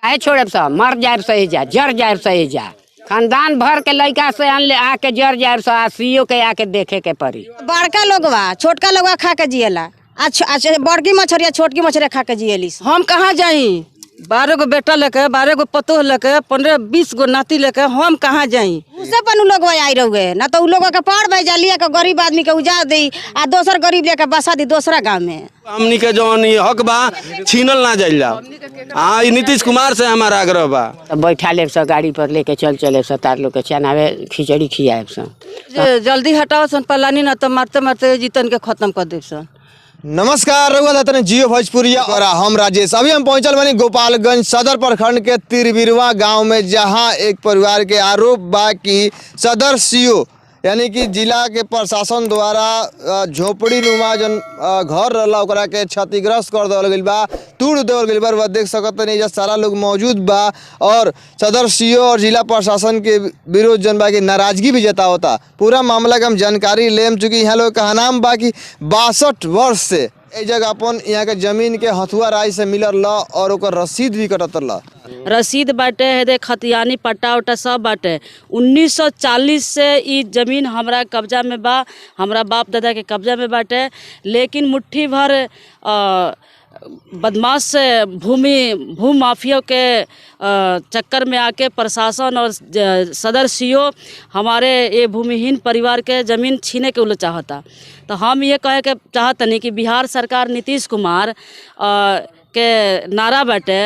आए छोड़े सब मर जाए सही जा जर जाए सही जा खानदान भर के लड़का से अनले आके जर जाए सो सीओ के आके देखे के पड़ी। बड़का लोगवा छोटका लोगवा खा के जियला अच्छा बड़की मछरिया छोटकी मछरिया खा के जियली। हम कहाँ जाई 12 गो बेटा लेके 12 गो पतोह लेके 15-20 गो नाती लेके हम कहाँ जाई। उसे पन लोग आई रहुए ना तो उ लोग के पड़ भेजा लिया के गरीब आदमी के उजाड़ दी आ दोसर गरीब लेके बसा दी दूसरा गांव में। हमनी के जौन हक बा छीनल ना जाइल जाओ। हाँ नीतीश कुमार से हमारा आग्रह बा। तो बैठा ले सब गाड़ी पर लेके चले सब तार लोग के चनावे खिचड़ी खियाए सब। जल्दी हटाओ सन पलानी ना तो मारते मारते जीतन के खत्म कर दे सन। नमस्कार रउआ जियो भोजपुरिया और हम राजेश। अभी हम पहुंचल बनी गोपालगंज सदर प्रखंड के तिरबिरवा गांव में, जहां एक परिवार के आरोप बा कि सदर सीओ यानी कि जिला के प्रशासन द्वारा झोपड़ी नुमा जन घर रहा ओकरा के क्षतिग्रस्त कर देवल गइल बा, तोड़ देवल गइल बा। वह देख सकत नहीं जब सारा लोग मौजूद बा और सदर सीओ और जिला प्रशासन के विरोध जन बा की नाराजगी भी जतावता। पूरा मामला के हम जानकारी लेम चुकी। यहाँ लोग का नाम बा कि 62 वर्ष से एक जगह अपन यहाँ के जमीन के हथुआ राय से मिलल ला और ओकर रसीद भी कटत ला। रसीद बाटे है खतियानी पट्टा उट्टा सब बाटे। 1940 से ई जमीन हमरा कब्जा में बा, हमरा बाप दादा के कब्जा में बाटे। लेकिन मुट्ठी भर बदमाश से भू माफिया के चक्कर में आके प्रशासन और सदर सीओ हमारे ये भूमिहीन परिवार के ज़मीन छीने के उल्ले चाहता। तो हम ये कहे के चाहतनी कि बिहार सरकार नीतीश कुमार के नारा बाटे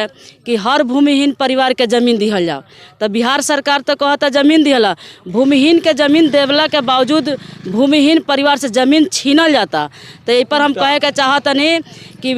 कि हर भूमिहीन परिवार के ज़मीन दिहल जाओ। तो बिहार सरकार तो कहता ज़मीन दिहला, भूमिहीन के ज़मीन देवला के बावजूद भूमिहीन परिवार से ज़मीन छीनल जाता। तो ये पर हम कहे के चाहतनी कि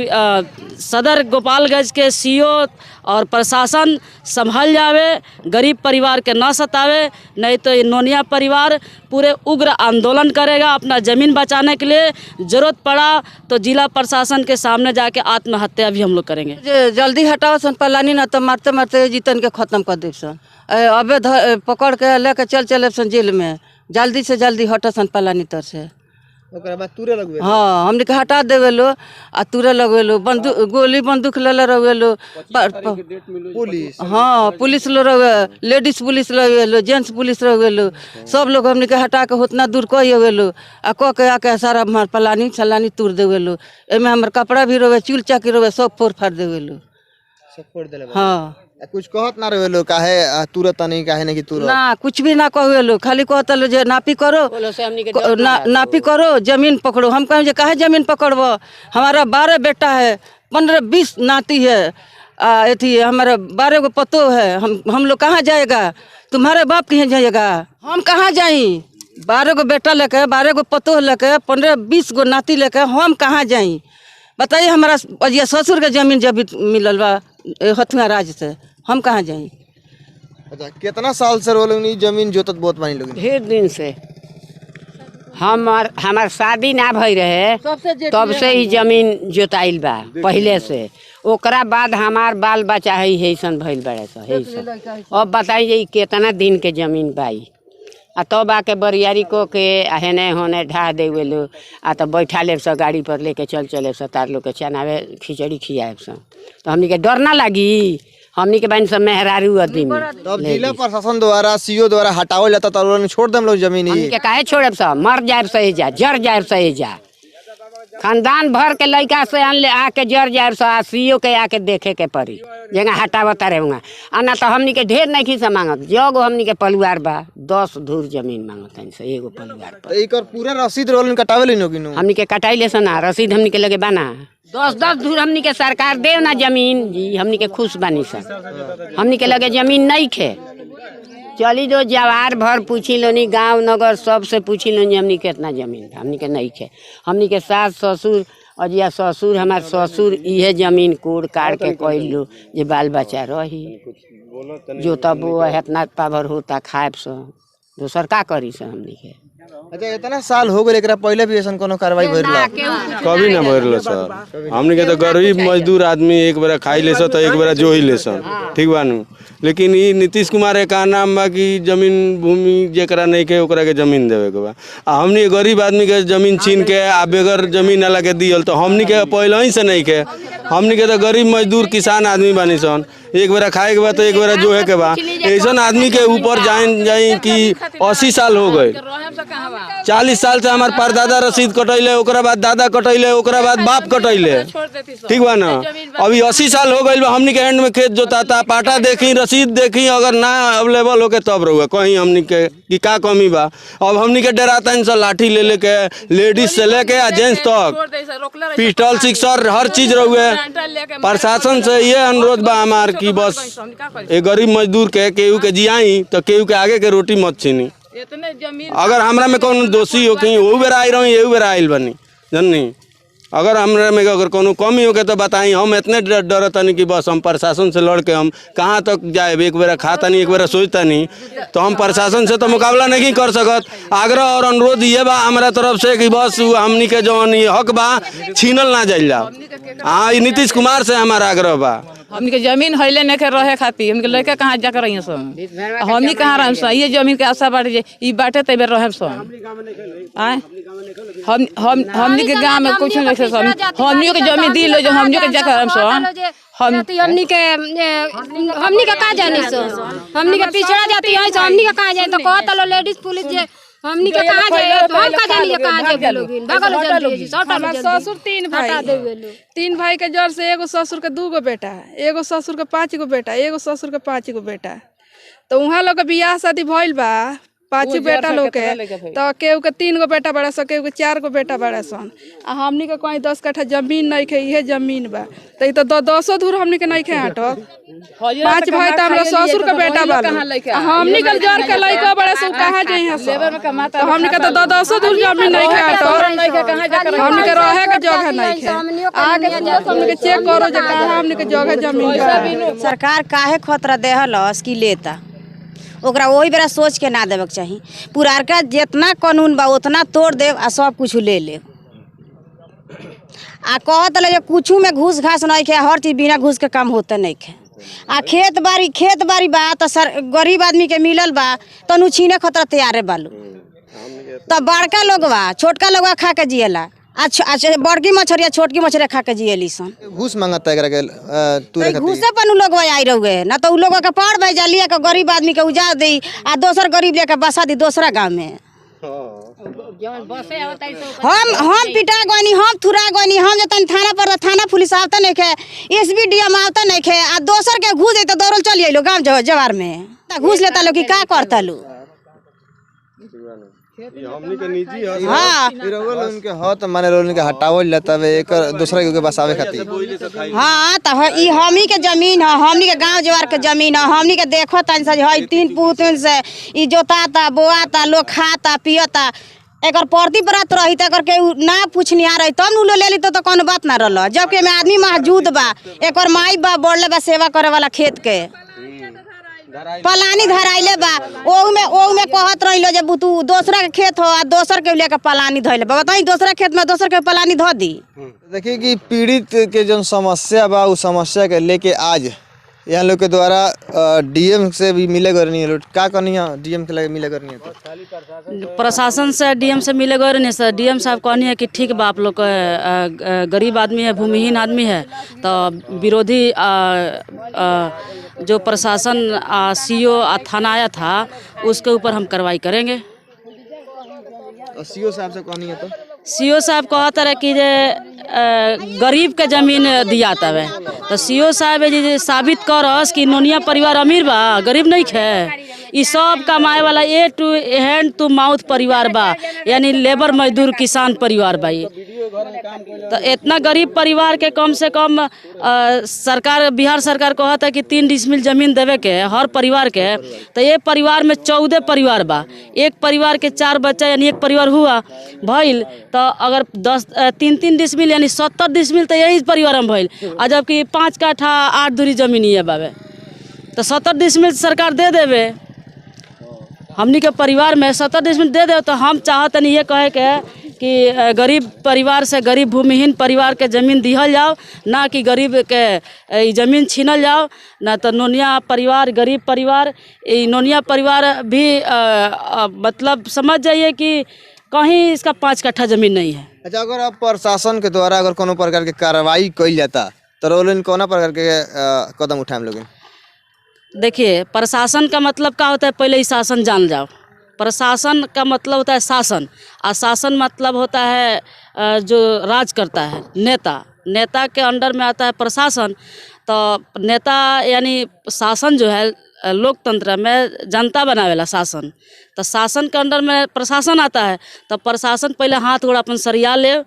सदर गोपालगंज के सीओ और प्रशासन संभल जावे, गरीब परिवार के न सतावे, नहीं तो ये नोनिया परिवार पूरे उग्र आंदोलन करेगा अपना ज़मीन बचाने के लिए। ज़रूरत पड़ा तो जिला प्रशासन के सामने जाके आत्महत्या भी हम लोग करेंगे। जल्दी हटाओ सन पलानी ना तो मारते मारते जीतन के खत्म कर दे सन। अबे पकड़ के लेके चले सन जेल में। जल्दी से जल्दी हटो सन पलानी तर से। हाँ हमने के हटा देवे लो आ तुरे लगवे लो गोली बंदूक ले रहे लो पुलिस। हाँ पुलिस लो रहे, लेडीज पुलिस रहे लो, जेंट्स पुलिस रहे लो, सब लोग हमने के हटा के उतना दूर कह लो आ कह के आके सारा हमार पलानी छलानी तोड़ देवे लो। एमे हमार कपड़ा भी रहे, चूल चाकी रहे, सब फोड़ फाड़ देवे लो। हाँ कुछ कहत ना रहे लो काहे तुरत नहीं काहे नहीं कि तुरत ना कुछ भी ना कहे लो, खाली कहता लो जे नापी करो नापी करो जमीन पकड़ो। हम कहें जे काहे जमीन पकड़बो, हमारा 12 बेटा है, 15-20 नाती है, अथी हमारा 12 गो पतो है। हम लोग कहाँ जाएगा, तुम्हारे बाप कहीं जाएगा, हम कहाँ जाई। 12 गो बेटा लेके 12 गो पतो लेके 15-20 गो नाती लेके हम कहाँ जाई बताइए। हमारा अजिया ससुर के जमीन जब मिलल बा हथुआ राज से, हम कहाँ जाई। अच्छा कितना साल से रोल जमीन जोतत बहुत पानी लोग? ढेर दिन से हमार शादी ना भई रहे तब से ही जमीन जोताइल बा पहले से। ओकरा बाद हमार बाल बच्चा है सन भइल बड़े सन। अब बताइए कितना दिन के जमीन बाई आ तब आके बरियारी को के हेने होने ढा देवे लो आ तो बैठा ले सब गाड़ी पर लेके चले सब तार लोग के चनावे खिचड़ी खियाए सब। तो हमनी के डर ना लगी, हमनी के बहन सब मेहरारू आदमी। तब जिला प्रशासन द्वारा सीओ द्वारा हटावल जाता तो उन्होंने छोड़ देम लोग जमीन। हमनी के काहे छोड़े सब मर जाए सही जा जर जाए सही जा खानदान भर के लड़का से अनले आके जर जाए सो सीओ के आके देखे के पड़ी जगह हटावता रहे आ ना तो हमनी के ढेर नहीं खींचा मांगत। जो हमनी के परिवार बा 10 धूर जमीन मांगत है एगो परिवार पर। एक पूरा रसीद रोल कटावे हमनी के कटाइले से ना रसीद हमनी के लगे बाना 10-10 धूर हमनी के सरकार दे ना जमीन जी। हमनी के खुश बानी सर, हमनी के लगे जमीन नहीं खे। चली जो जवार भर पूछी लोनी गांव नगर सब से पूछी लोनी हमनी के इतना जमीन था, हमनी के नहीं खे। हमनी के सास ससुर अजिया ससुर हमार ससुर इहे जमीन कोड़ काट के कहलू जे बाल बच्चा रही जो तब वो इतना पावर होता खाए से दोसर का करी से हमनी के। अच्छा इतना साल हो गए एकरा पहले भी ऐसा कोनो कार्रवाई भइल कभी ना भरल सर। हमनी के तो गरीब मजदूर आदमी एक बेरा खाई ले तो एक बेरा जो ही ले ठीक बानू। लेकिन ई नीतीश कुमार के का नाम बा कि जमीन भूमि जेकरा नहीं के ओकरा के जमीन देवे के बा। आ हमनी गरीब आदमी के जमीन छीन के आ बेगर जमीन वाला के दियल तो हमनी के पहले ही से नहीं के। हमनी के तो गरीब मजदूर किसान आदमी बानी सन। एक बेरा खाए के बाद तो एक बेरा जोहे के बा। ऐसा आदमी के ऊपर जाए कि 80 साल हो गए, 40 साल से हमार परदादा रसीद कटैले, ओकरा बाद दादा कटैले, ओकरा बाद बाप कटैले, ठीक बा ना। अभी 80 साल हो गए हमनी के एंड में खेत जोताता, पाटा देखी, रसीद देखी, अगर ना अवेलेबल होके तब रहुआ कहीं हमनी के कि का कमी बा। अब हमनी के डराता इन लाठी ले लेके, लेडीज से लेके आ जेंट्स तक पिस्टल सिक्सर हर चीज रहुए। प्रशासन से ये अनुरोध बा हमार कि बस एक गरीब मजदूर के केहू के जियाई तो केहू के आगे के रोटी मत छीनी। अगर हमरा में कौन दोषी हो कहीं वो बेरा आई रही, एहू बेरा आइल बनी जननी। अगर हमरा में अगर कोनो कमी हो के तो बताई। हम इतने डरतनी कि बस हम प्रशासन से लड़ के हम कहाँ तक जाए। एक बेरा खाता नहीं, एक बेरा सोचता नहीं, तो हम प्रशासन से तो मुकाबला नहीं कर सकत। आग्रह और अनुरोध ये बा हमारा तरफ से कि बस हमनी के जौन हक बा छीनल ना जाइल जाओ। हाँ, नीतीश कुमार से हमारा आग्रह बा। हमनी के जमीन हइले नहीं रहे खातिर हमनी के लड़का कहाँ जाकर रही सब, हमनी कहाँ रह सब। ये जमीन के आशा बाटे ई बाटे तब रहे सब। हमनी के गाँव में कुछ नहीं सब, हमनियों के जमीन दिल जो हमनियों के जाकर सब। हमनी के कहाँ जानी सो, हमनी के पिछड़ा जाती है, हमनी के कहाँ जाए तो कहता लो लेडीज पुलिस जे हमनी के कहाँ जाए, हम कहाँ जानी कहाँ जाए लोग भागल जल्दी ससुर 3 भाई के जड़ से एगो ससुर के 2 गो बेटा, एगो ससुर के 5 गो बेटा, एगो ससुर के 5 गो बेटा। तो वहाँ लोग के बियाह शादी भइल बा 5 बेटा लोग के, तो केहू के 3 गो बेटा बड़ा सन, केहू के 4 गो बेटा बड़ा सन। आ हमनी के कहीं 10 कट्ठा जमीन नहीं खे, इहे जमीन बा। तो ई तो 10 दूर हमनी के नहीं खे आटक। 5 भाई तो हमरा ससुर के बेटा बा, हमनी के जड़ के लइका बड़ा सब कहाँ जाई है सब। तो हमनी के तो 10 दूर जमीन नहीं खे आटक, हमनी के रहे के जगह नहीं खे। आगे हमनी के चेक करो जे कहाँ हमनी के जगह जमीन बा। सरकार काहे खतरा देहलस कि लेता, ओकरा वही बेरा सोच के ना देवे के चाही। पुरारका जितना कानून बा उतना तोड़ देव आ सब कुछ ले ले। आ कहत ले कुछ में घूस घास नहीं खे, हर चीज बिना घूस के काम होते नहीं खे। आ खेत बाड़ी बा तो गरीब आदमी के मिलल बा तनु छीने खतरा तैयारे बालू। तो बड़का लोग बा छोटका लोग खा के जियला, अच्छा बड़की मछरिया छोटकी मछरिया खा के जियली सन। घूस मांगता एकरा के तूरे खातिर घूसे पर लोग आई रहुए ना, तो उ लोग के पड़ भेजा लिया के गरीब आदमी के उजाड़ दी आ दोसर गरीब लेके बसा दी दूसरा गांव में। हम पिटा गनी, हम थुरा गनी, हम जतन थाना पर थाना पुलिस आवता नहीं खे, SBDM आवता नहीं खे, आ दोसर के घूस दे तो दौड़ल चली आइलो गांव जवार में। घूस लेता लोग की का करता लो। हमनी के निजी है। हाँ उनके हत माने उनके हटावल जाता है एक दूसरा के बसावे खातिर। हाँ तो ई हमनी के जमीन है, हमनी के गांव जवार के जमीन है। हमनी के देखो तन से है 3 पुतन से ई जोताता बोआता लोग खाता पियता। एकर प्रति बरात रही तो एकर के ना पूछनिया रही तब नु ले ली तो कोनो बात ना रहल। जबकि में आदमी मौजूद बा, एकर माई बा बोलले बा सेवा करे वाला खेत के पलानी धराइले बा। ओहू में कहत रहिलो जे तू दूसरा के खेत हो आ दोसर के लेके पलानी धइले बा। बताई दूसरा खेत में दोसर के पलानी ध दी। देखिए कि पीड़ित के जो समस्या बा उस समस्या के लेके आज यहाँ लोग के द्वारा DM से भी मिले करनी है। का करनी है DM के लगे मिले करनी है प्रशासन से DM से मिले गए नहीं सर। DM साहब कहनी है कि ठीक बा आप लोग गरीब आदमी है, भूमिहीन आदमी है, तो विरोधी जो प्रशासन CO थाना आया था उसके ऊपर हम कार्रवाई करेंगे। CO साहब से कहनी है तो CO साहब कहता रहे कि जे गरीब के जमीन दिया तवे, तो CO साहब जी साबित करस कि नोनिया परिवार अमीर बा गरीब नहीं खे। ई सब कमाए वाला A to hand to mouth परिवार बा, यानी लेबर मजदूर किसान परिवार बा। तो इतना गरीब परिवार के कम से कम सरकार बिहार सरकार कहता है कि 3 डिसमिल जमीन देवे के हर परिवार के। तो ये परिवार में 14 परिवार बा, एक परिवार के 4 बच्चा यानी एक परिवार हुआ भइल। तो अगर 3 डिसमिल यानी 70 डिसमिल तो यही परिवार में भइल। आ जबकि 5 कट्ठा 8 दूरी जमीन ये बाबे, तो 70 डिसमिल सरकार दे देवे। हमनी के परिवार में 70 डिसमिल दे दे तो हम चाहत नहीं ये कहे के कि गरीब परिवार से गरीब भूमिहीन परिवार के ज़मीन दिहल जाओ, ना कि गरीब के ज़मीन छीनल जाओ, ना तो नोनिया परिवार गरीब परिवार नोनिया परिवार भी मतलब समझ जाइए कि कहीं इसका 5 कट्ठा ज़मीन नहीं है। अच्छा, अगर आप प्रशासन के द्वारा अगर कोनो प्रकार के कार्रवाई कइल जाता तो रोलन कौना प्रकार के कदम उठाएम लोग? देखिए, प्रशासन का मतलब क्या होता है, पहले ही शासन जान जाओ। प्रशासन का मतलब होता है शासन, और शासन मतलब होता है जो राज करता है नेता। नेता के अंडर में आता है प्रशासन। तो नेता यानी शासन जो है लोकतंत्र में जनता बनावेला शासन, तो शासन के अंडर में प्रशासन आता है। तो प्रशासन पहले हाथ गोड़ अपन सरिया ले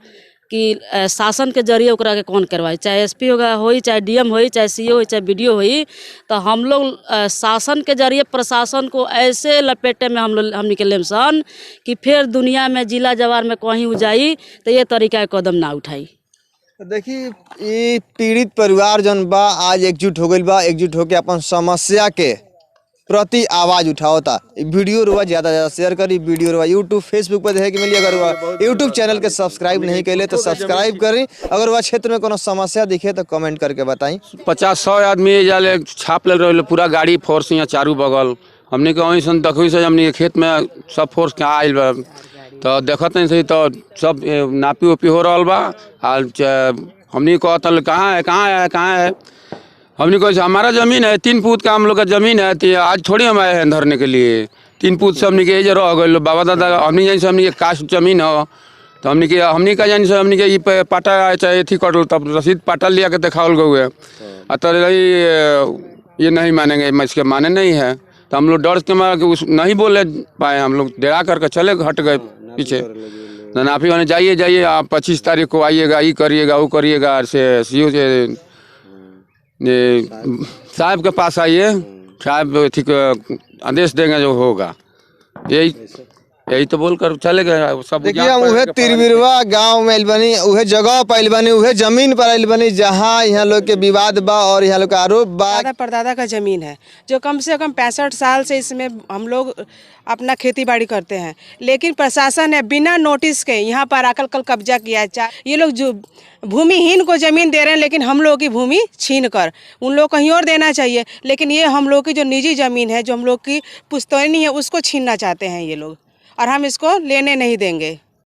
कि शासन के जरिए ओकरा के कौन करवाई, चाहे एसपी होगा होई, चाहे डीएम होई, चाहे सीओ होई, चाहे बीडीओ होई। तो हम लोग शासन के जरिए प्रशासन को ऐसे लपेटे में हमनी के लेमसन कि फिर दुनिया में जिला जवार में कहीं उजाई तो ये तरीका के कदम ना उठाई। देखिए, ये पीड़ित परिवार जन बा आज एकजुट हो गइल बा, एकजुट होके अपन समस्या के प्रति आवाज उठाओता। वीडियो रुआ ज़्यादा से ज़्यादा शेयर करी, वीडियो रुआ यूट्यूब फेसबुक पर देखे के मिली। अगर वह यूट्यूब चैनल के सब्सक्राइब नहीं कैले तो सब्सक्राइब करी। अगर वह क्षेत्र में कोनो समस्या दिखे तो कमेंट करके बताई। 50-100 आदमी जाले छाप लग रहे, पूरा गाड़ी फोर्स यहाँ चारू बगल हमने के वहीं सन देखी से हमने खेत में सब फोर्स के आयल बा। तो देखत नहीं सही तो सब नापी उपी हो रहा बा। हमने कहता कहाँ है हमने कहा हमारा ज़मीन है, 3 पूत का हम लोग का ज़मीन है। तो आज थोड़ी हम आए हैं धरने के लिए। 3 पूत से हमने के ये रह गए बाबा दादा हमने जानी से हमने कास्ट ज़मीन हो। तो हमने का जानी से हमने के ये पाटा चाहे थी कटल तब रसीद पाटा लिया के दिखावल गए। तो ये नहीं मानेंगे, इसके माने नहीं है। तो हम लोग डर के मारे नहीं बोले पाए, हम लोग डरा करके चले हट गए पीछे। नाफी वाले जाइए आप 25 तारीख को आइएगा, ये करिएगा वो करिएगा, से सीओ से साहब के पास आइए, साहब ठीक आदेश देंगे जो होगा। यही तो बोलकर चले गए सब। देखिए, हम उहे तिरबिरवा गांव में आइल बनी, उहे जगह पर आइल बनी, उहे जमीन पर आइल बनी जहां यहाँ लोग के विवाद बा और यहाँ लोग का आरोप बा। दादा परदादा का ज़मीन है जो कम से कम 65 साल से इसमें हम लोग अपना खेती बाड़ी करते हैं। लेकिन प्रशासन ने बिना नोटिस के यहाँ पर आकर कल कब्जा किया है। ये लोग जो भूमिहीन को ज़मीन दे रहे हैं, लेकिन हम लोगों की भूमि छीन कर उन लोग कहीं और देना चाहिए। लेकिन ये हम लोग की जो निजी ज़मीन है, जो हम लोग की पुश्तैनी है, उसको छीनना चाहते हैं ये लोग, और हम इसको लेने नहीं देंगे।